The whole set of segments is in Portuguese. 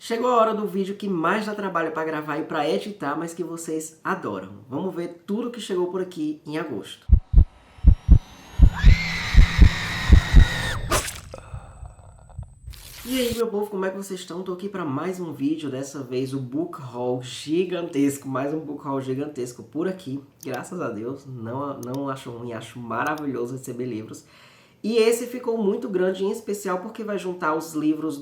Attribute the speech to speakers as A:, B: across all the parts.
A: Chegou a hora do vídeo que mais dá trabalho para gravar e para editar, mas que vocês adoram. Vamos ver tudo que chegou por aqui em agosto. E aí, meu povo, como é que vocês estão? Tô aqui para mais um vídeo, dessa vez o book haul gigantesco, mais um book haul gigantesco por aqui. Graças a Deus, não acho ruim, acho maravilhoso receber livros. E esse ficou muito grande, em especial porque vai juntar os livros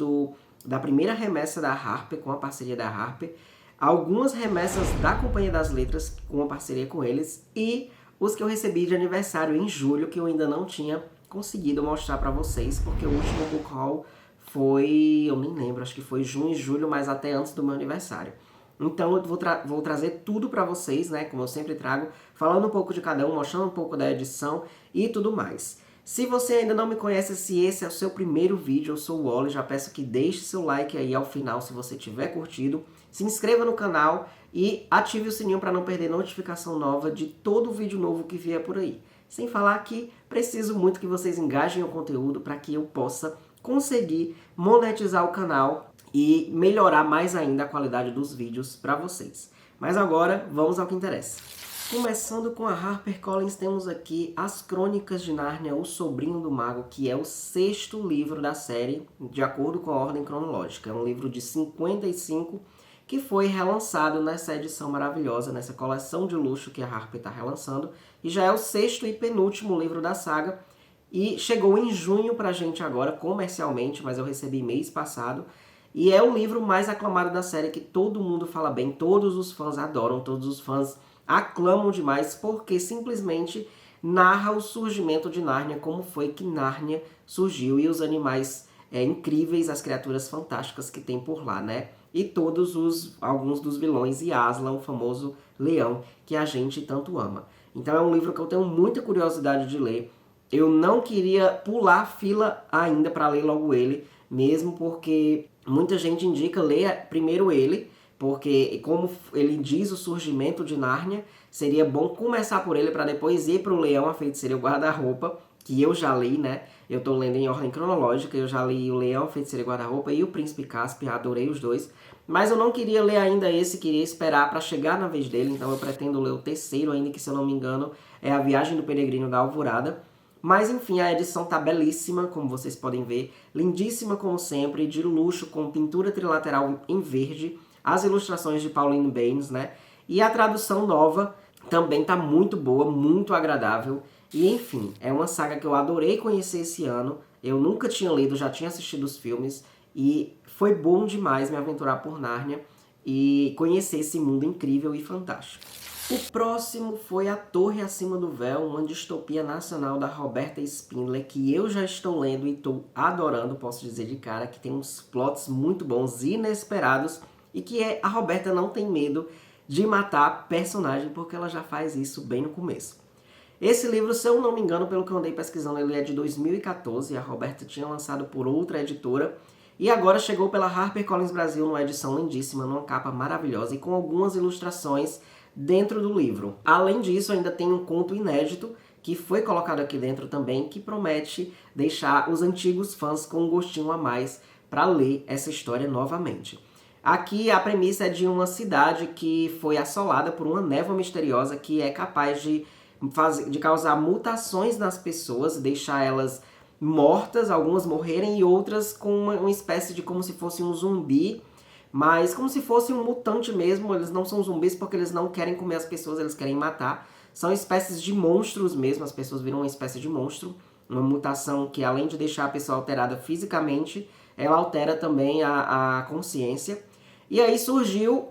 A: da primeira remessa da Harper, com a parceria da Harper, algumas remessas da Companhia das Letras, com a parceria com eles, e os que eu recebi de aniversário em julho, que eu ainda não tinha conseguido mostrar para vocês, porque o último book haul foi, eu nem lembro, acho que foi junho e julho, mas até antes do meu aniversário. Então eu vou trazer tudo para vocês, né, como eu sempre trago, falando um pouco de cada um, mostrando um pouco da edição e tudo mais. Se você ainda não me conhece, se esse é o seu primeiro vídeo, eu sou o Wally, já peço que deixe seu like aí ao final se você tiver curtido, se inscreva no canal e ative o sininho para não perder notificação nova de todo vídeo novo que vier por aí. Sem falar que preciso muito que vocês engajem o conteúdo para que eu possa conseguir monetizar o canal e melhorar mais ainda a qualidade dos vídeos para vocês. Mas agora, vamos ao que interessa. Começando com a HarperCollins, temos aqui As Crônicas de Nárnia, O Sobrinho do Mago, que é o 6º livro da série, de acordo com a ordem cronológica. É um livro de 55 que foi relançado nessa edição maravilhosa, nessa coleção de luxo que a Harper está relançando, e já é o 6º e penúltimo livro da saga, e chegou em junho pra gente agora, comercialmente, mas eu recebi mês passado. E é o livro mais aclamado da série, que todo mundo fala bem, todos os fãs adoram, todos os fãs aclamam demais, porque simplesmente narra o surgimento de Nárnia, como foi que Nárnia surgiu, e os animais incríveis, as criaturas fantásticas que tem por lá, né? E alguns dos vilões, e Aslan, o famoso leão, que a gente tanto ama. Então é um livro que eu tenho muita curiosidade de ler. Eu não queria pular a fila ainda para ler logo ele, mesmo porque muita gente indica ler primeiro ele, porque como ele diz o surgimento de Nárnia, seria bom começar por ele para depois ir para o Leão, a Feiticeira e o Guarda-Roupa, que eu já li, né? Eu tô lendo em ordem cronológica, eu já li o Leão, a Feiticeira e o Guarda-Roupa e o Príncipe Caspian, adorei os dois. Mas eu não queria ler ainda esse, queria esperar para chegar na vez dele, então eu pretendo ler o 3º ainda, que se eu não me engano é A Viagem do Peregrino da Alvorada. Mas enfim, a edição tá belíssima, como vocês podem ver, lindíssima como sempre, de luxo, com pintura trilateral em verde, as ilustrações de Pauline Baynes, né? E a tradução nova também tá muito boa, muito agradável. E enfim, é uma saga que eu adorei conhecer esse ano, eu nunca tinha lido, já tinha assistido os filmes, e foi bom demais me aventurar por Nárnia e conhecer esse mundo incrível e fantástico. O próximo foi A Torre Acima do Véu, uma distopia nacional da Roberta Spindler, que eu já estou lendo e estou adorando, posso dizer de cara, que tem uns plots muito bons e inesperados, e que a Roberta não tem medo de matar personagem, porque ela já faz isso bem no começo. Esse livro, se eu não me engano, pelo que eu andei pesquisando, ele é de 2014, a Roberta tinha lançado por outra editora, e agora chegou pela HarperCollins Brasil numa edição lindíssima, numa capa maravilhosa e com algumas ilustrações dentro do livro. Além disso, ainda tem um conto inédito que foi colocado aqui dentro também, que promete deixar os antigos fãs com um gostinho a mais para ler essa história novamente. Aqui a premissa é de uma cidade que foi assolada por uma névoa misteriosa que é capaz de causar mutações nas pessoas, deixar elas mortas, algumas morrerem e outras com uma espécie de como se fosse um zumbi, mas como se fosse um mutante mesmo. Eles não são zumbis porque eles não querem comer as pessoas, eles querem matar. São espécies de monstros mesmo, as pessoas viram uma espécie de monstro. Uma mutação que, além de deixar a pessoa alterada fisicamente, ela altera também a consciência. E aí surgiu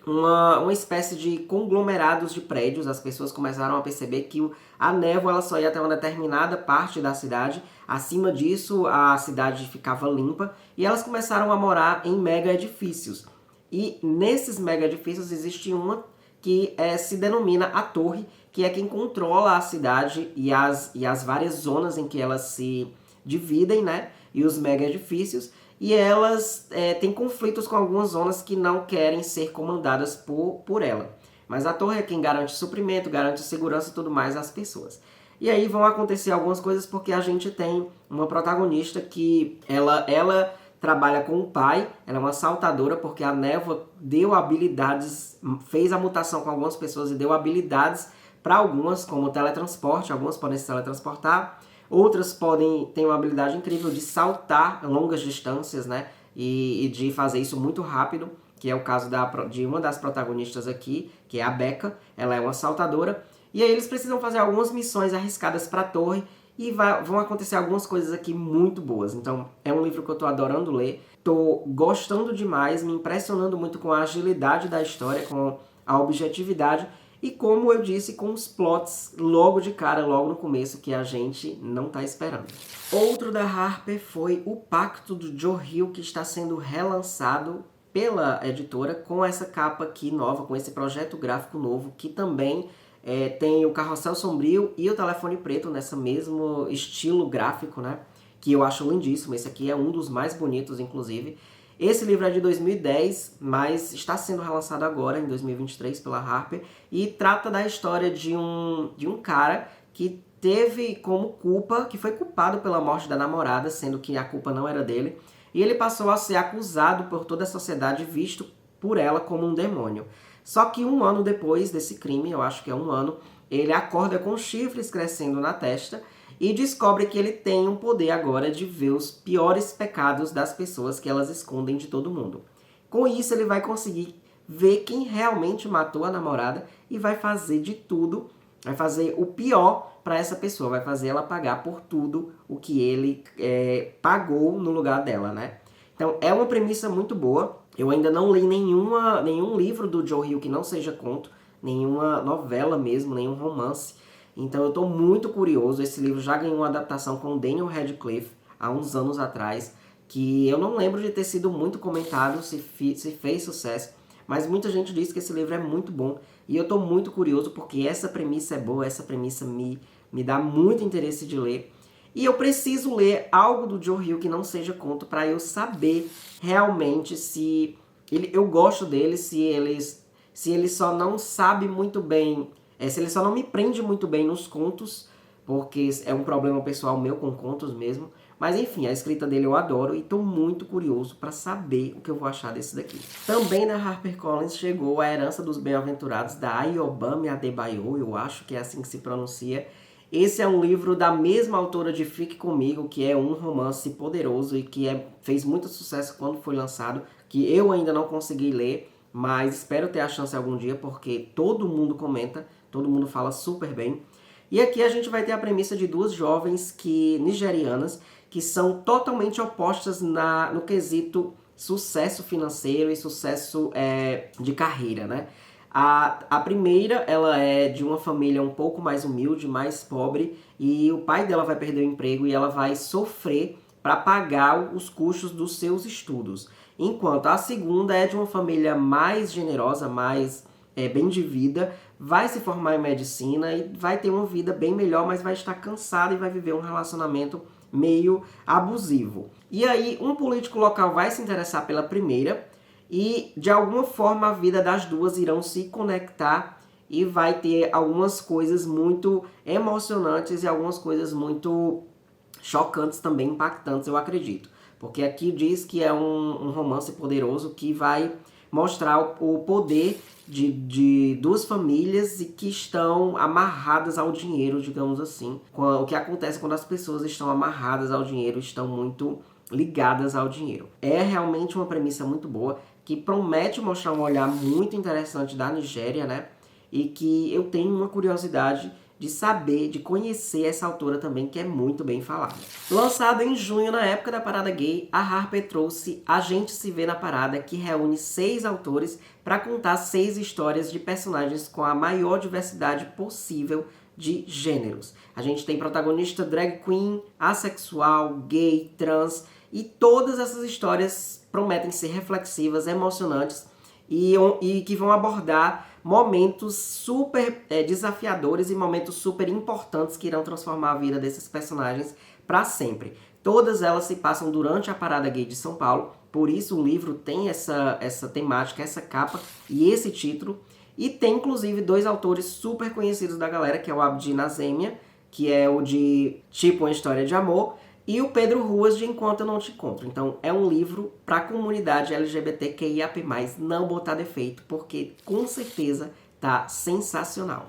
A: uma espécie de conglomerados de prédios. As pessoas começaram a perceber que a névoa ela só ia até uma determinada parte da cidade. Acima disso, a cidade ficava limpa e elas começaram a morar em mega edifícios. E nesses mega edifícios existe uma que se denomina a Torre, que é quem controla a cidade e as várias zonas em que elas se dividem, né? E os mega edifícios. E elas têm conflitos com algumas zonas que não querem ser comandadas por ela. Mas a torre é quem garante suprimento, garante segurança e tudo mais às pessoas. E aí vão acontecer algumas coisas porque a gente tem uma protagonista que ela trabalha com o pai, ela é uma assaltadora porque a névoa deu habilidades, fez a mutação com algumas pessoas e deu habilidades para algumas, como teletransporte, algumas podem se teletransportar, outras têm uma habilidade incrível de saltar longas distâncias, né? E de fazer isso muito rápido, que é o caso de uma das protagonistas aqui, que é a Becca, ela é uma saltadora, e aí eles precisam fazer algumas missões arriscadas para a torre, e vão acontecer algumas coisas aqui muito boas. Então, é um livro que eu tô adorando ler, tô gostando demais, me impressionando muito com a agilidade da história, com a objetividade, e como eu disse, com os plots logo de cara, logo no começo, que a gente não tá esperando. Outro da Harper foi O Pacto do Joe Hill, que está sendo relançado pela editora com essa capa aqui nova, com esse projeto gráfico novo, que também tem o Carrossel Sombrio e o Telefone Preto nesse mesmo estilo gráfico, né? Que eu acho lindíssimo. Esse aqui é um dos mais bonitos, inclusive. Esse livro é de 2010, mas está sendo relançado agora, em 2023, pela Harper, e trata da história de um cara que teve como culpa, que foi culpado pela morte da namorada, sendo que a culpa não era dele, e ele passou a ser acusado por toda a sociedade, visto por ela como um demônio. Só que um ano depois desse crime, eu acho que é um ano, ele acorda com chifres crescendo na testa e descobre que ele tem um poder agora de ver os piores pecados das pessoas que elas escondem de todo mundo. Com isso, ele vai conseguir ver quem realmente matou a namorada e vai fazer de tudo, vai fazer o pior para essa pessoa, vai fazer ela pagar por tudo o que ele pagou no lugar dela, né? Então, é uma premissa muito boa. Eu ainda não li nenhum livro do Joe Hill que não seja conto, nenhuma novela mesmo, nenhum romance. Então eu estou muito curioso. Esse livro já ganhou uma adaptação com o Daniel Radcliffe há uns anos atrás, que eu não lembro de ter sido muito comentado, se fez sucesso, mas muita gente disse que esse livro é muito bom. E eu estou muito curioso porque essa premissa é boa, essa premissa me dá muito interesse de ler. E eu preciso ler algo do Joe Hill que não seja conto para eu saber realmente se eu gosto dele, se ele só não sabe muito bem, se ele só não me prende muito bem nos contos, porque é um problema pessoal meu com contos mesmo. Mas enfim, a escrita dele eu adoro e estou muito curioso para saber o que eu vou achar desse daqui. Também na HarperCollins chegou A Herança dos Bem-Aventurados, da Ayobami Adebayo, eu acho que é assim que se pronuncia. Esse é um livro da mesma autora de Fique Comigo, que é um romance poderoso e que fez muito sucesso quando foi lançado, que eu ainda não consegui ler, mas espero ter a chance algum dia, porque todo mundo comenta, todo mundo fala super bem. E aqui a gente vai ter a premissa de duas jovens nigerianas que são totalmente opostas no quesito sucesso financeiro e sucesso de carreira, né? A primeira, ela é de uma família um pouco mais humilde, mais pobre, e o pai dela vai perder o emprego e ela vai sofrer para pagar os custos dos seus estudos. Enquanto a segunda é de uma família mais generosa, mais bem de vida, vai se formar em medicina e vai ter uma vida bem melhor, mas vai estar cansada e vai viver um relacionamento meio abusivo. E aí, um político local vai se interessar pela primeira, e de alguma forma a vida das duas irão se conectar e vai ter algumas coisas muito emocionantes e algumas coisas muito chocantes também, impactantes, eu acredito. Porque aqui diz que é um romance poderoso que vai mostrar o poder de duas famílias e que estão amarradas ao dinheiro, digamos assim. O que acontece quando as pessoas estão amarradas ao dinheiro, estão muito ligadas ao dinheiro. É realmente uma premissa muito boa, que promete mostrar um olhar muito interessante da Nigéria, né? E que eu tenho uma curiosidade de saber, de conhecer essa autora também, que é muito bem falada. Lançado em junho, na época da Parada Gay, a Harper trouxe A Gente Se Vê na Parada, que reúne 6 autores para contar 6 histórias de personagens com a maior diversidade possível de gêneros. A gente tem protagonista drag queen, assexual, gay, trans, e todas essas histórias prometem ser reflexivas, emocionantes e que vão abordar momentos super desafiadores e momentos super importantes que irão transformar a vida desses personagens para sempre. Todas elas se passam durante a Parada Gay de São Paulo, por isso o livro tem essa temática, essa capa e esse título. E tem inclusive 2 autores super conhecidos da galera, que é o Abdi Nazemia, que é o de Tipo Uma História de Amor, e o Pedro Ruas de Enquanto Eu Não Te Encontro. Então é um livro para a comunidade LGBTQIAP+, não botar defeito, porque com certeza tá sensacional.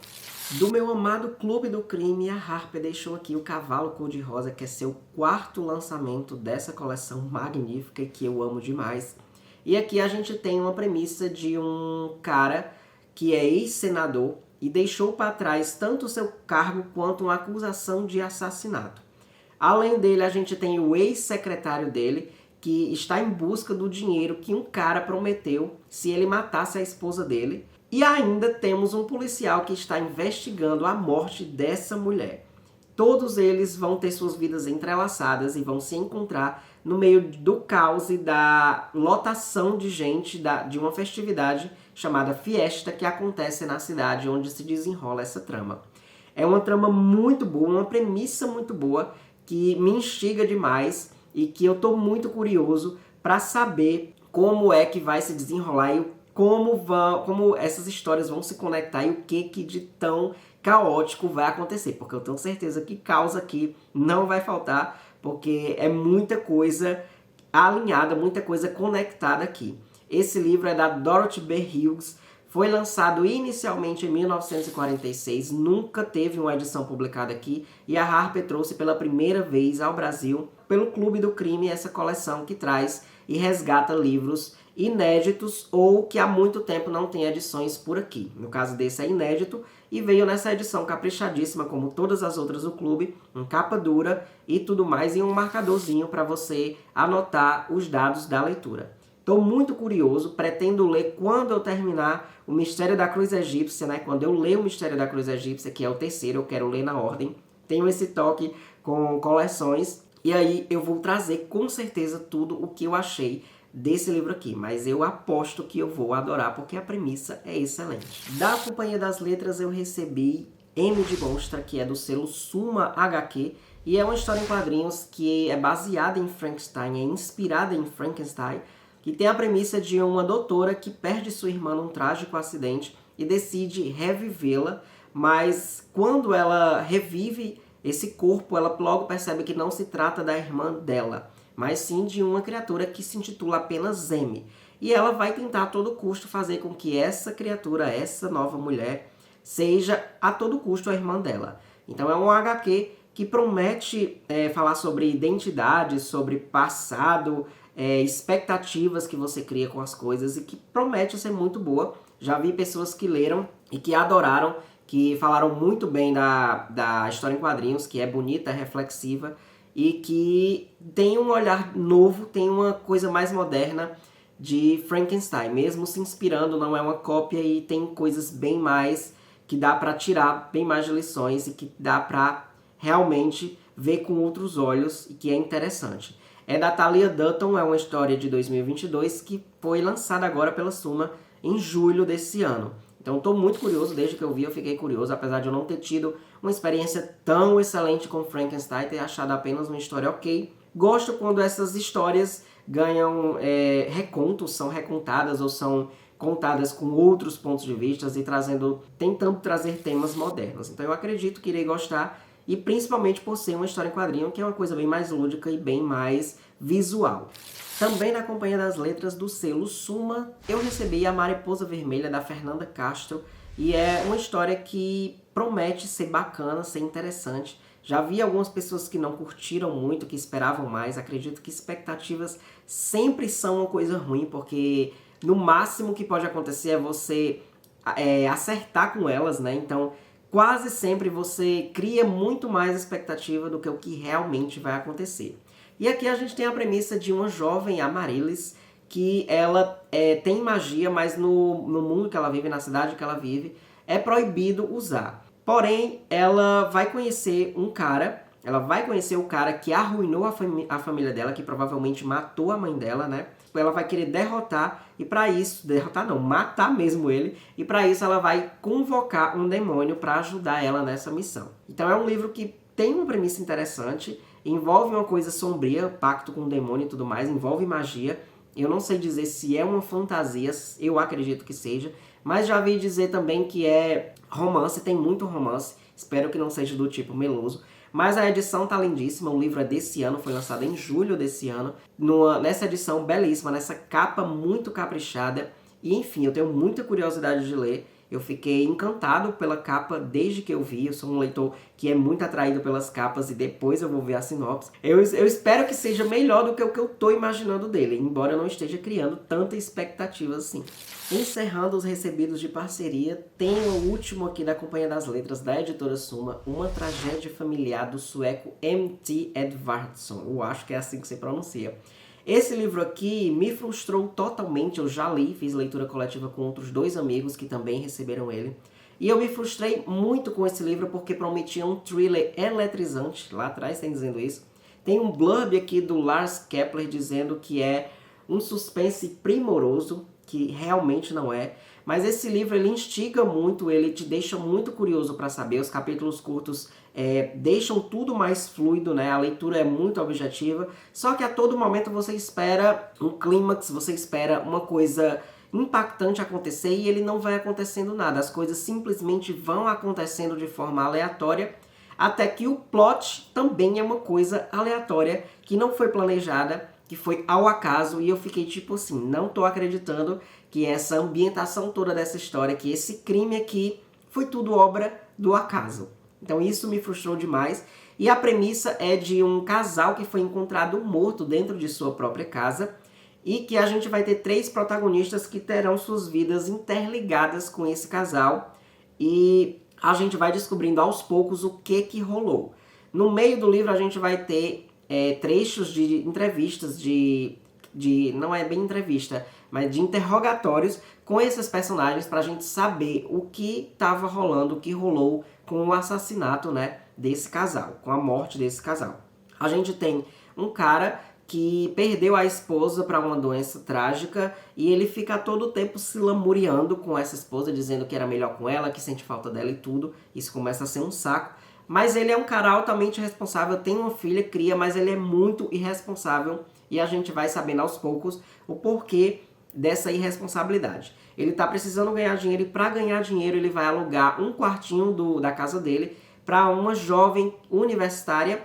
A: Do meu amado Clube do Crime, a Harper deixou aqui o Cavalo Cor-de-Rosa, que é seu quarto lançamento dessa coleção magnífica que eu amo demais. E aqui a gente tem uma premissa de um cara que é ex-senador e deixou para trás tanto o seu cargo quanto uma acusação de assassinato. Além dele, a gente tem o ex-secretário dele, que está em busca do dinheiro que um cara prometeu se ele matasse a esposa dele. E ainda temos um policial que está investigando a morte dessa mulher. Todos eles vão ter suas vidas entrelaçadas e vão se encontrar no meio do caos e da lotação de gente de uma festividade chamada Fiesta, que acontece na cidade onde se desenrola essa trama. É uma trama muito boa, uma premissa muito boa, que me instiga demais e que eu estou muito curioso para saber como é que vai se desenrolar e como essas histórias vão se conectar e o que de tão caótico vai acontecer. Porque eu tenho certeza que caos aqui não vai faltar, porque é muita coisa alinhada, muita coisa conectada aqui. Esse livro é da Dorothy B. Hughes, foi lançado inicialmente em 1946, nunca teve uma edição publicada aqui, e a Harper trouxe pela primeira vez ao Brasil, pelo Clube do Crime, essa coleção que traz e resgata livros inéditos ou que há muito tempo não tem edições por aqui. No caso desse é inédito e veio nessa edição caprichadíssima, como todas as outras do clube, em capa dura e tudo mais, e um marcadorzinho para você anotar os dados da leitura. Estou muito curioso, pretendo ler quando eu terminar o Mistério da Cruz Egípcia, né? Quando eu ler o Mistério da Cruz Egípcia, que é o terceiro, eu quero ler na ordem. Tenho esse toque com coleções e aí eu vou trazer com certeza tudo o que eu achei desse livro aqui, mas eu aposto que eu vou adorar porque a premissa é excelente. Da Companhia das Letras eu recebi M de Monstra, que é do selo Suma HQ, e é uma história em quadrinhos que é baseada em Frankenstein, é inspirada em Frankenstein, que tem a premissa de uma doutora que perde sua irmã num trágico acidente e decide revivê-la, mas quando ela revive esse corpo, ela logo percebe que não se trata da irmã dela, mas sim de uma criatura que se intitula apenas M. E ela vai tentar a todo custo fazer com que essa criatura, essa nova mulher, seja a todo custo a irmã dela. Então é um HQ que promete falar sobre identidade, sobre passado, expectativas que você cria com as coisas e que promete ser muito boa. Já vi pessoas que leram e que adoraram, que falaram muito bem da história em quadrinhos, que é bonita, é reflexiva e que tem um olhar novo, tem uma coisa mais moderna de Frankenstein, mesmo se inspirando, não é uma cópia e tem coisas bem mais que dá para tirar bem mais de lições e que dá para realmente ver com outros olhos e que é interessante. É da Talia Dutton, é uma história de 2022 que foi lançada agora pela Suma em julho desse ano. Então estou muito curioso, desde que eu vi eu fiquei curioso, apesar de eu não ter tido uma experiência tão excelente com Frankenstein, ter achado apenas uma história ok. Gosto quando essas histórias ganham recontos, são recontadas ou são contadas com outros pontos de vista e tentando trazer temas modernos. Então eu acredito que irei gostar, e principalmente por ser uma história em quadrinho, que é uma coisa bem mais lúdica e bem mais visual. Também na Companhia das Letras do selo Suma, eu recebi A Mariposa Vermelha, da Fernanda Castro, e é uma história que promete ser bacana, ser interessante. Já vi algumas pessoas que não curtiram muito, que esperavam mais. Acredito que expectativas sempre são uma coisa ruim, porque no máximo que pode acontecer é você acertar com elas, né? Então, quase sempre você cria muito mais expectativa do que o que realmente vai acontecer. E aqui a gente tem a premissa de uma jovem Amaryllis, que ela tem magia, mas no mundo que ela vive, na cidade que ela vive, é proibido usar. Porém, ela vai conhecer o cara que arruinou a família dela, que provavelmente matou a mãe dela, né? Ela vai querer derrotar, e para isso, matar mesmo ele, e para isso ela vai convocar um demônio para ajudar ela nessa missão. Então é um livro que tem uma premissa interessante, envolve uma coisa sombria, pacto com o demônio e tudo mais, envolve magia. Eu não sei dizer se é uma fantasia, eu acredito que seja, mas já vi dizer também que é romance, tem muito romance, espero que não seja do tipo meloso, Mas a edição tá lindíssima, o livro é desse ano, foi lançado em julho desse ano. Nessa edição belíssima, nessa capa muito caprichada. E enfim, eu tenho muita curiosidade de ler. Eu fiquei encantado pela capa desde que eu vi. Eu sou um leitor que é muito atraído pelas capas e depois eu vou ver a sinopse. Eu espero que seja melhor do que o que eu tô imaginando dele, embora eu não esteja criando tanta expectativa assim. Encerrando os recebidos de parceria, tem o último aqui da Companhia das Letras, da editora Suma, Uma Tragédia Familiar, do sueco M.T. Edvardsson. Eu acho que é assim que se pronuncia. Esse livro aqui me frustrou totalmente, eu já li, fiz leitura coletiva com outros 2 amigos que também receberam ele. E eu me frustrei muito com esse livro porque prometia um thriller eletrizante, lá atrás tem dizendo isso. Tem um blurb aqui do Lars Kepler dizendo que é um suspense primoroso, que realmente não é. Mas esse livro ele instiga muito, ele te deixa muito curioso para saber. Os capítulos curtos deixam tudo mais fluido, né? A leitura é muito objetiva. Só que a todo momento você espera um clímax, você espera uma coisa impactante acontecer e ele não vai acontecendo nada. As coisas simplesmente vão acontecendo de forma aleatória, até que o plot também é uma coisa aleatória, que não foi planejada, que foi ao acaso, e eu fiquei tipo assim, não tô acreditando que essa ambientação toda dessa história, que esse crime aqui foi tudo obra do acaso. Então isso me frustrou demais. E a premissa é de um casal que foi encontrado morto dentro de sua própria casa e que a gente vai ter 3 protagonistas que terão suas vidas interligadas com esse casal e a gente vai descobrindo aos poucos o que rolou. No meio do livro a gente vai ter trechos de entrevistas, não é bem entrevista, mas de interrogatórios com esses personagens para a gente saber o que estava rolando, o que rolou com o assassinato, né, desse casal, com a morte desse casal. A gente tem um cara que perdeu a esposa para uma doença trágica e ele fica todo o tempo se lamuriando com essa esposa, dizendo que era melhor com ela, que sente falta dela e tudo. Isso começa a ser um saco. Mas ele é um cara altamente responsável, tem uma filha, cria, mas ele é muito irresponsável e a gente vai sabendo aos poucos o porquê dessa irresponsabilidade. Ele está precisando ganhar dinheiro e para ganhar dinheiro ele vai alugar um quartinho da casa dele para uma jovem universitária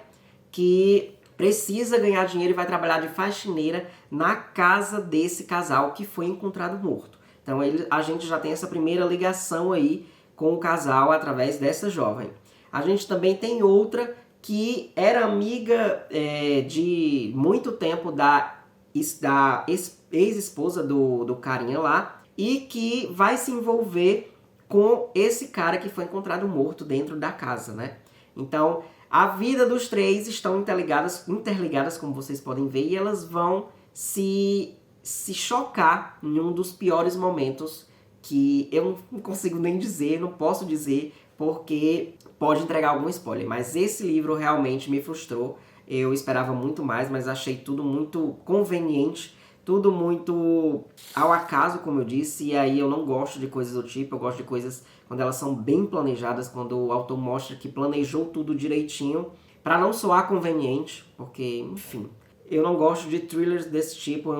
A: que precisa ganhar dinheiro e vai trabalhar de faxineira na casa desse casal que foi encontrado morto. Então a gente já tem essa primeira ligação aí com o casal através dessa jovem. A gente também tem outra que era amiga de muito tempo da ex-esposa do carinha lá e que vai se envolver com esse cara que foi encontrado morto dentro da casa, né? Então, a vida dos 3 estão interligadas, como vocês podem ver, e elas vão se chocar em um dos piores momentos que eu não consigo nem dizer, não posso dizer, porque pode entregar algum spoiler. Mas esse livro realmente me frustrou. Eu esperava muito mais, mas achei tudo muito conveniente, tudo muito ao acaso, como eu disse, e aí eu não gosto de coisas do tipo, eu gosto de coisas quando elas são bem planejadas, quando o autor mostra que planejou tudo direitinho, para não soar conveniente, porque, enfim, eu não gosto de thrillers desse tipo,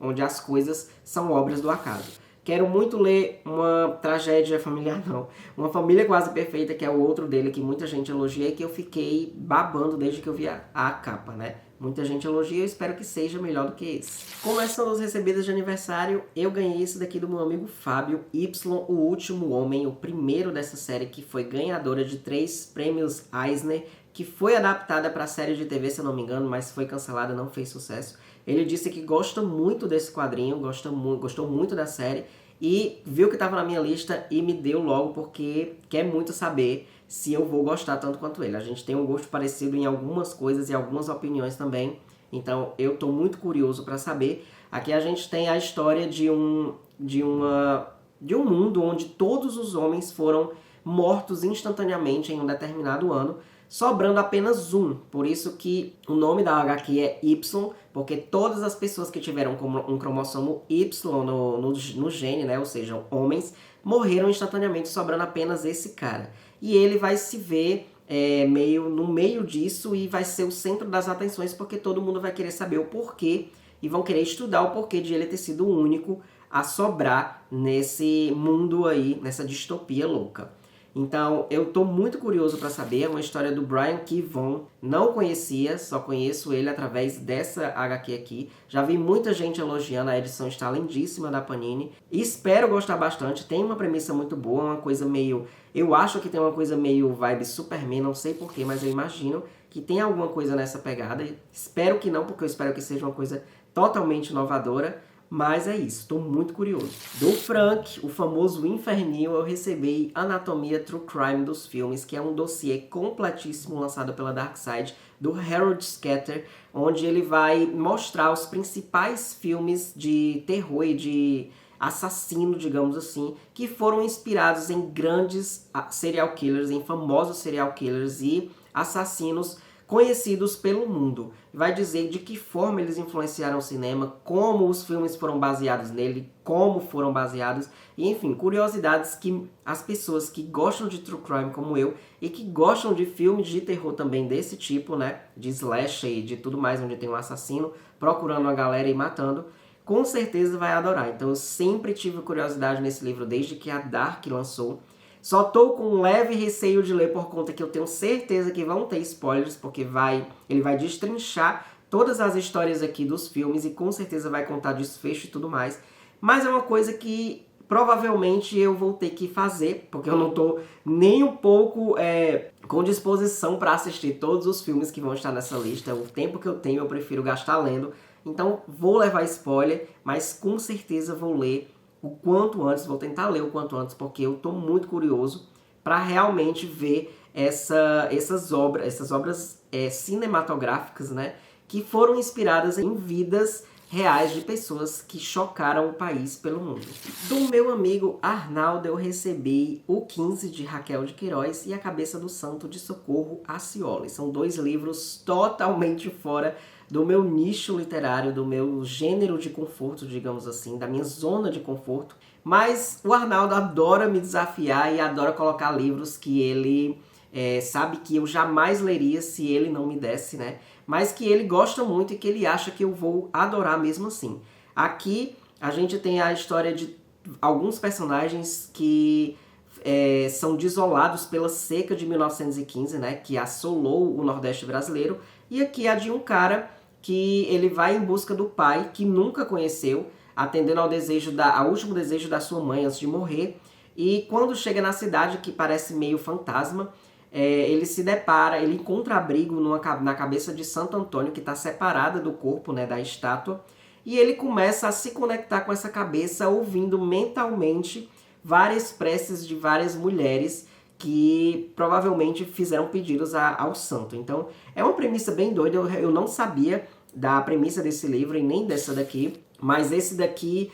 A: onde as coisas são obras do acaso. Quero muito ler Uma Tragédia Familiar, não. Uma Família Quase Perfeita, que é o outro dele que muita gente elogia e que eu fiquei babando desde que eu vi a capa, né? Muita gente elogia e eu espero que seja melhor do que esse. Começando os recebidos de aniversário, eu ganhei esse daqui do meu amigo Fábio, Y, O Último Homem, o primeiro dessa série que foi ganhadora de 3 prêmios Eisner, que foi adaptada para a série de TV, se eu não me engano, mas foi cancelada, não fez sucesso. Ele disse que gosta muito desse quadrinho, gostou muito da série e viu que estava na minha lista e me deu logo porque quer muito saber se eu vou gostar tanto quanto ele. A gente tem um gosto parecido em algumas coisas e algumas opiniões também, então eu estou muito curioso para saber. Aqui a gente tem a história de um mundo onde todos os homens foram mortos instantaneamente em um determinado ano, sobrando apenas um. Por isso que o nome da HQ é Y, porque todas as pessoas que tiveram um cromossomo Y no gene, né, ou seja, homens, morreram instantaneamente, sobrando apenas esse cara. E ele vai se ver no meio disso e vai ser o centro das atenções, porque todo mundo vai querer saber o porquê e vão querer estudar o porquê de ele ter sido o único a sobrar nesse mundo aí, nessa distopia louca. Então, eu tô muito curioso para saber. É uma história do Brian K. Vaughan. Não conhecia, só conheço ele através dessa HQ aqui. Já vi muita gente elogiando, a edição está lindíssima da Panini. Espero gostar bastante. Tem uma premissa muito boa, uma coisa meio... Eu acho que tem uma coisa meio vibe Superman, não sei porquê, mas eu imagino que tem alguma coisa nessa pegada. Espero que não, porque eu espero que seja uma coisa totalmente inovadora. Mas é isso, estou muito curioso. Do Frank, o famoso Infernil, eu recebi Anatomia True Crime dos filmes, que é um dossiê completíssimo lançado pela Darkside, do Harold Scatter, onde ele vai mostrar os principais filmes de terror e de assassino, digamos assim, que foram inspirados em grandes serial killers, em famosos serial killers e assassinos conhecidos pelo mundo. Vai dizer de que forma eles influenciaram o cinema, como os filmes foram baseados nele, como foram baseados, e enfim, curiosidades que as pessoas que gostam de true crime como eu, e que gostam de filmes de terror também desse tipo, né, de slash e de tudo mais, onde tem um assassino procurando uma galera e matando, com certeza vai adorar. Então eu sempre tive curiosidade nesse livro desde que a Dark lançou. Só tô com um leve receio de ler por conta que eu tenho certeza que vão ter spoilers, porque ele vai destrinchar todas as histórias aqui dos filmes e com certeza vai contar desfecho e tudo mais. Mas é uma coisa que provavelmente eu vou ter que fazer, porque eu não tô nem um pouco com disposição para assistir todos os filmes que vão estar nessa lista. O tempo que eu tenho eu prefiro gastar lendo. Então vou levar spoiler, mas com certeza vou ler o quanto antes, vou tentar ler o quanto antes, porque eu estou muito curioso para realmente ver essas obras cinematográficas, né, que foram inspiradas em vidas reais de pessoas que chocaram o país pelo mundo. Do meu amigo Arnaldo eu recebi O 15 de Raquel de Queiroz e A Cabeça do Santo de Socorro Acioli. São dois livros totalmente fora do meu nicho literário, do meu gênero de conforto, digamos assim, da minha zona de conforto. Mas o Arnaldo adora me desafiar e adora colocar livros que ele sabe que eu jamais leria se ele não me desse, né? Mas que ele gosta muito e que ele acha que eu vou adorar mesmo assim. Aqui a gente tem a história de alguns personagens que são desolados pela seca de 1915, né? Que assolou o Nordeste brasileiro. E aqui é de um cara que ele vai em busca do pai, que nunca conheceu, atendendo ao último desejo da sua mãe antes de morrer. E quando chega na cidade, que parece meio fantasma, ele se depara, ele encontra abrigo na cabeça de Santo Antônio, que está separada do corpo, né, da estátua, e ele começa a se conectar com essa cabeça, ouvindo mentalmente várias preces de várias mulheres que provavelmente fizeram pedidos ao santo. Então, é uma premissa bem doida, eu não sabia da premissa desse livro e nem dessa daqui, mas esse daqui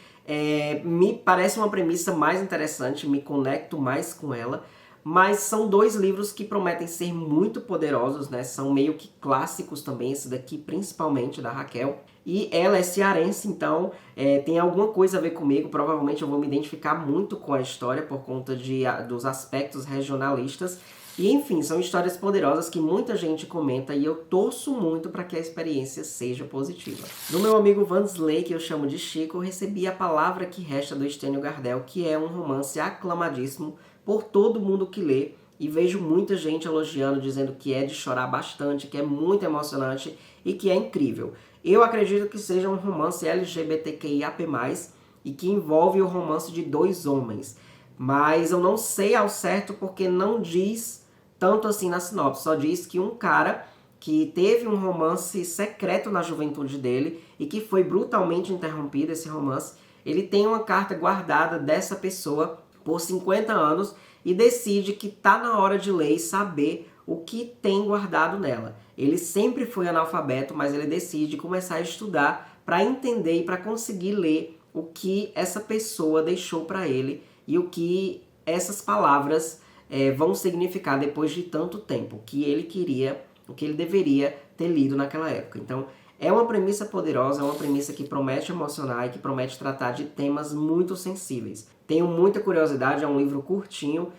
A: me parece uma premissa mais interessante, me conecto mais com ela, mas são dois livros que prometem ser muito poderosos, né? São meio que clássicos também, esse daqui principalmente da Raquel. E ela é cearense, então tem alguma coisa a ver comigo. Provavelmente eu vou me identificar muito com a história por conta dos aspectos regionalistas. E enfim, são histórias poderosas que muita gente comenta e eu torço muito para que a experiência seja positiva. Do meu amigo Vansley, que eu chamo de Chico, eu recebi A Palavra que Resta do Estênio Gardel, que é um romance aclamadíssimo por todo mundo que lê. E vejo muita gente elogiando, dizendo que é de chorar bastante, que é muito emocionante e que é incrível. Eu acredito que seja um romance LGBTQIAP+, e que envolve o romance de dois homens. Mas eu não sei ao certo porque não diz tanto assim na sinopse. Só diz que um cara que teve um romance secreto na juventude dele e que foi brutalmente interrompido esse romance, ele tem uma carta guardada dessa pessoa por 50 anos e decide que tá na hora de ler e saber o que tem guardado nela. Ele sempre foi analfabeto, mas ele decide começar a estudar para entender e para conseguir ler o que essa pessoa deixou para ele e o que essas palavras vão significar depois de tanto tempo, o que ele queria, o que ele deveria ter lido naquela época. Então, é uma premissa poderosa, é uma premissa que promete emocionar e que promete tratar de temas muito sensíveis. Tenho muita curiosidade, é um livro curtinho,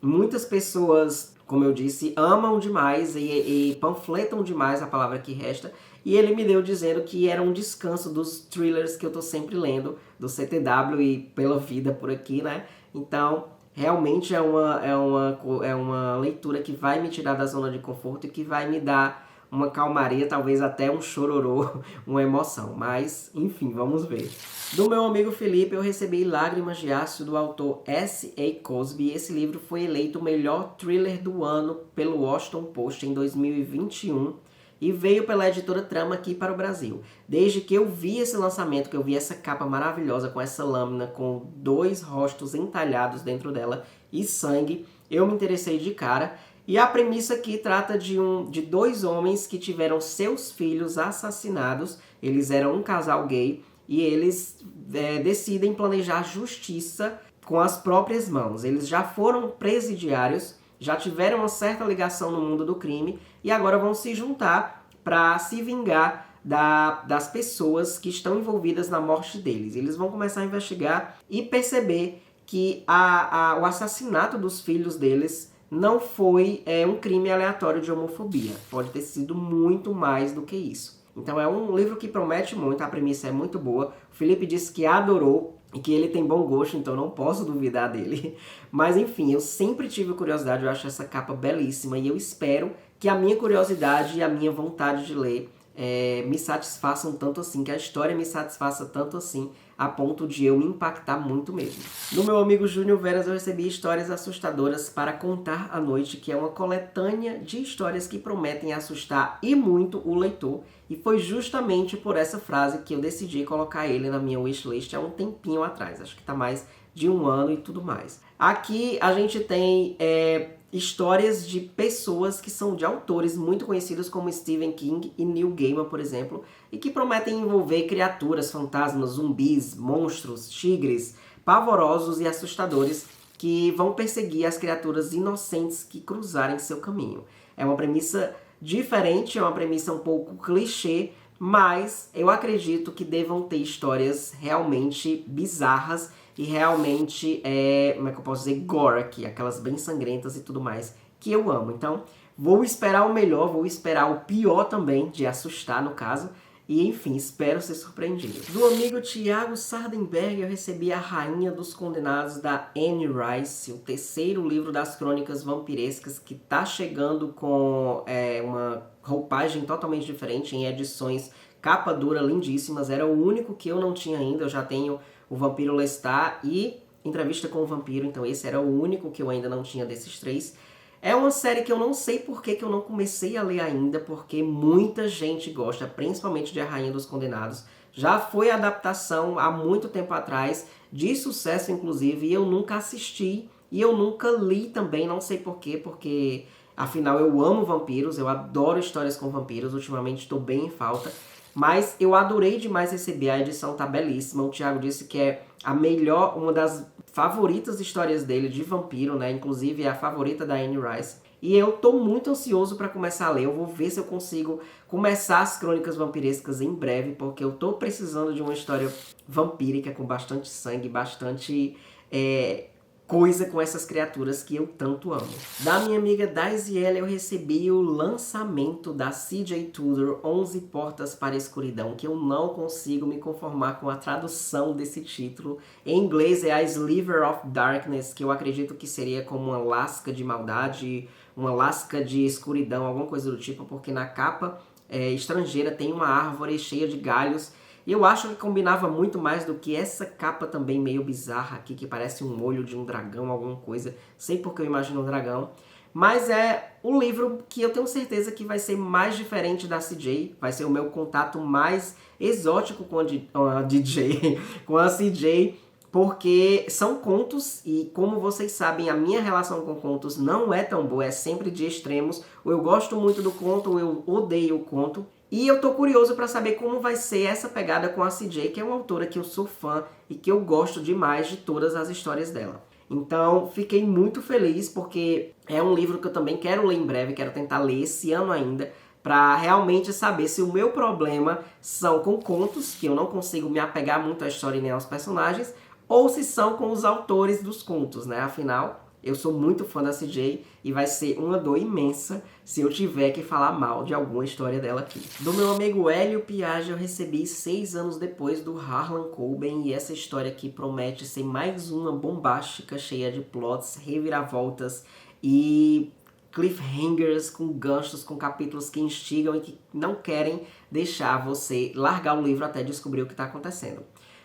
A: muitas pessoas, como eu disse, amam demais e panfletam demais A Palavra que Resta, e ele me deu dizendo que era um descanso dos thrillers que eu tô sempre lendo, do CTW e pela vida por aqui, né? Então, realmente é uma leitura que vai me tirar da zona de conforto e que vai me dar uma calmaria, talvez até um chororô, uma emoção. Mas, enfim, vamos ver. Do meu amigo Felipe, eu recebi Lágrimas de Aço, do autor S.A. Cosby. Esse livro foi eleito o melhor thriller do ano pelo Washington Post em 2021 e veio pela editora Trama aqui para o Brasil. Desde que eu vi esse lançamento, que eu vi essa capa maravilhosa com essa lâmina com 2 rostos entalhados dentro dela e sangue, eu me interessei de cara. E a premissa aqui trata de 2 homens que tiveram seus filhos assassinados. Eles eram um casal gay e eles decidem planejar justiça com as próprias mãos. Eles já foram presidiários, já tiveram uma certa ligação no mundo do crime e agora vão se juntar para se vingar das pessoas que estão envolvidas na morte deles. Eles vão começar a investigar e perceber que o assassinato dos filhos deles não foi um crime aleatório de homofobia. Pode ter sido muito mais do que isso. Então é um livro que promete muito, a premissa é muito boa. O Felipe disse que adorou e que ele tem bom gosto, então não posso duvidar dele. Mas enfim, eu sempre tive curiosidade, eu acho essa capa belíssima e eu espero que a minha curiosidade e a minha vontade de ler me satisfaçam tanto assim, que a história me satisfaça tanto assim, a ponto de eu me impactar muito mesmo. Do meu amigo Júnior Veras eu recebi Histórias Assustadoras para Contar à Noite, que é uma coletânea de histórias que prometem assustar e muito o leitor. E foi justamente por essa frase que eu decidi colocar ele na minha wishlist há um tempinho atrás. Acho que tá mais de 1 ano e tudo mais. Aqui a gente tem histórias de pessoas que são de autores muito conhecidos como Stephen King e Neil Gaiman, por exemplo, e que prometem envolver criaturas, fantasmas, zumbis, monstros, tigres, pavorosos e assustadores que vão perseguir as criaturas inocentes que cruzarem seu caminho. É uma premissa diferente, é uma premissa um pouco clichê, mas eu acredito que devam ter histórias realmente bizarras e realmente, como é que eu posso dizer, gore aqui, aquelas bem sangrentas e tudo mais, que eu amo. Então, vou esperar o melhor, vou esperar o pior também, de assustar no caso, e enfim, espero ser surpreendido. Do amigo Thiago Sardenberg, eu recebi A Rainha dos Condenados, da Anne Rice, o 3º livro das crônicas vampirescas, que tá chegando com uma roupagem totalmente diferente, em edições capa dura lindíssimas. Era o único que eu não tinha ainda, eu já tenho O Vampiro Lestat e Entrevista com o Vampiro, então esse era o único que eu ainda não tinha desses 3. É uma série que eu não sei por que eu não comecei a ler ainda, porque muita gente gosta, principalmente de A Rainha dos Condenados. Já foi adaptação há muito tempo atrás, de sucesso inclusive, e eu nunca assisti e eu nunca li também, não sei por quê, porque afinal eu amo vampiros, eu adoro histórias com vampiros, ultimamente estou bem em falta. Mas eu adorei demais receber, a edição tá belíssima. O Thiago disse que é a melhor, uma das favoritas histórias dele de vampiro, né? Inclusive é a favorita da Anne Rice. E eu tô muito ansioso para começar a ler. Eu vou ver se eu consigo começar as crônicas vampirescas em breve, porque eu tô precisando de uma história vampírica com bastante sangue, bastante coisa com essas criaturas que eu tanto amo. Da minha amiga Daisiela eu recebi o lançamento da C.J. Tudor, 11 Portas para a Escuridão, que eu não consigo me conformar com a tradução desse título. Em inglês é a Sliver of Darkness, que eu acredito que seria como uma lasca de maldade, uma lasca de escuridão, alguma coisa do tipo, porque na capa estrangeira tem uma árvore cheia de galhos. E eu acho que combinava muito mais do que essa capa também meio bizarra aqui, que parece um olho de um dragão, alguma coisa. Sei porque eu imagino um dragão. Mas é um livro que eu tenho certeza que vai ser mais diferente da CJ. Vai ser o meu contato mais exótico com a DJ, com a CJ. Porque são contos e, como vocês sabem, a minha relação com contos não é tão boa. É sempre de extremos. Ou eu gosto muito do conto ou eu odeio o conto. E eu tô curioso para saber como vai ser essa pegada com a CJ, que é uma autora que eu sou fã e que eu gosto demais de todas as histórias dela. Então, fiquei muito feliz porque é um livro que eu também quero ler em breve, quero tentar ler esse ano ainda, para realmente saber se o meu problema são com contos, que eu não consigo me apegar muito à história nem aos personagens, ou se são com os autores dos contos, né? Afinal, Eu sou muito fã da CJ e vai ser uma dor imensa se eu tiver que falar mal de alguma história dela aqui. Do meu amigo Hélio Piage eu recebi 6 anos depois do Harlan Coben, e essa história aqui promete ser mais uma bombástica, cheia de plots, reviravoltas e cliffhangers com ganchos, com capítulos que instigam e que não querem deixar você largar o livro até descobrir o que está acontecendo.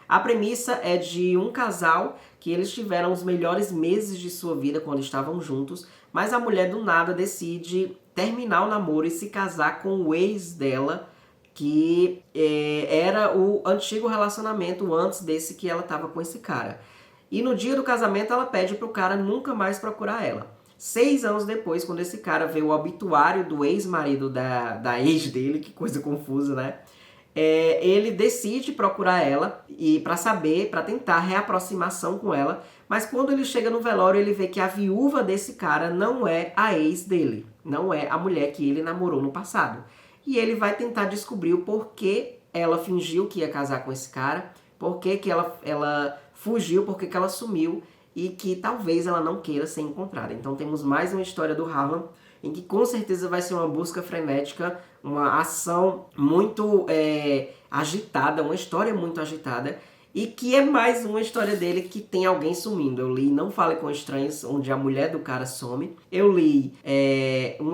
A: A premissa é de um casal que eles tiveram os melhores meses de sua vida quando estavam juntos, mas a mulher do nada decide terminar o namoro e se casar com o ex dela, que era o antigo relacionamento antes desse que ela estava com esse cara. E no dia do casamento ela pede pro cara nunca mais procurar ela. 6 anos depois, quando esse cara vê o obituário do ex-marido da ex dele, que coisa confusa, né? Ele decide procurar ela e para saber, para tentar reaproximação com ela, mas quando ele chega no velório ele vê que a viúva desse cara não é a ex dele, não é a mulher que ele namorou no passado. E ele vai tentar descobrir o porquê ela fingiu que ia casar com esse cara, porquê que ela fugiu, porquê que ela sumiu e que talvez ela não queira ser encontrada. Então temos mais uma história do Harlan, em que com certeza vai ser uma busca frenética, uma ação muito agitada, uma história muito agitada, e que é mais uma história dele que tem alguém sumindo. Eu li Não Fale com Estranhos, onde a mulher do cara some. Eu li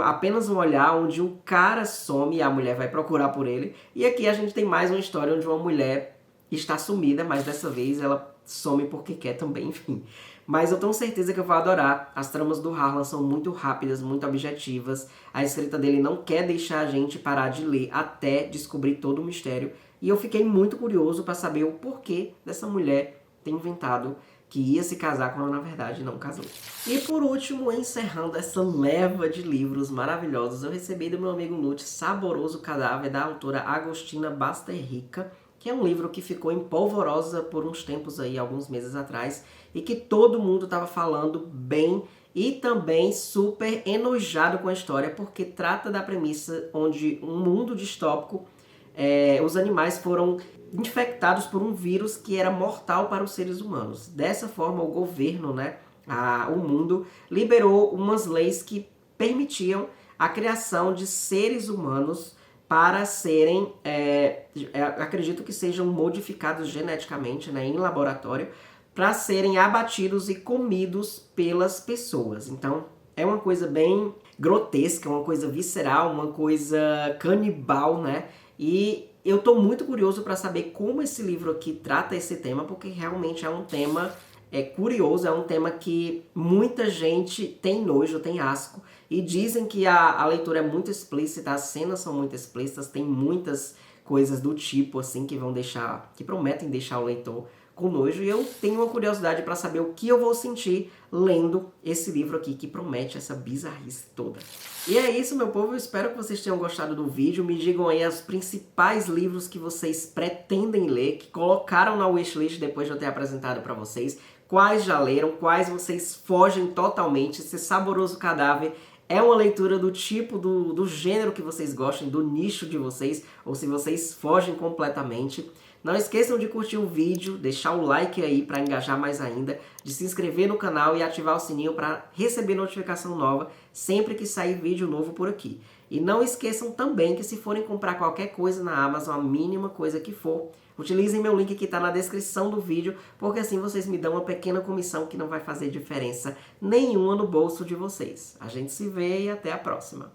A: Apenas um Olhar, onde o cara some e a mulher vai procurar por ele. E aqui a gente tem mais uma história onde uma mulher está sumida, mas dessa vez ela some porque quer também, enfim. Mas eu tenho certeza que eu vou adorar. As tramas do Harlan são muito rápidas, muito objetivas. A escrita dele não quer deixar a gente parar de ler até descobrir todo o mistério. E eu fiquei muito curioso para saber o porquê dessa mulher ter inventado que ia se casar quando na verdade não casou. E por último, encerrando essa leva de livros maravilhosos, eu recebi do meu amigo Lute Saboroso Cadáver, da autora Agostina Basterrica, que é um livro que ficou em polvorosa por uns tempos aí, alguns meses atrás, e que todo mundo estava falando bem e também super enojado com a história, porque trata da premissa onde um mundo distópico, os animais foram infectados por um vírus que era mortal para os seres humanos. Dessa forma, o governo, o mundo, liberou umas leis que permitiam a criação de seres humanos para serem, acredito que sejam modificados geneticamente, em laboratório, para serem abatidos e comidos pelas pessoas. Então, é uma coisa bem grotesca, uma coisa visceral, uma coisa canibal, E eu tô muito curioso para saber como esse livro aqui trata esse tema, porque realmente é um tema curioso, é um tema que muita gente tem nojo, tem asco, e dizem que a leitura é muito explícita, as cenas são muito explícitas, tem muitas coisas do tipo assim que prometem deixar o leitor com nojo, e eu tenho uma curiosidade para saber o que eu vou sentir lendo esse livro aqui que promete essa bizarrice toda. E é isso, meu povo, eu espero que vocês tenham gostado do vídeo. Me digam aí os principais livros que vocês pretendem ler, que colocaram na wishlist depois de eu ter apresentado para vocês, quais já leram, quais vocês fogem totalmente. Esse Saboroso Cadáver é uma leitura do tipo, do gênero que vocês gostem, do nicho de vocês, ou se vocês fogem completamente. Não esqueçam de curtir o vídeo, deixar o like aí para engajar mais ainda, de se inscrever no canal e ativar o sininho para receber notificação nova sempre que sair vídeo novo por aqui. E não esqueçam também que se forem comprar qualquer coisa na Amazon, a mínima coisa que for, utilizem meu link que está na descrição do vídeo, porque assim vocês me dão uma pequena comissão que não vai fazer diferença nenhuma no bolso de vocês. A gente se vê e até a próxima.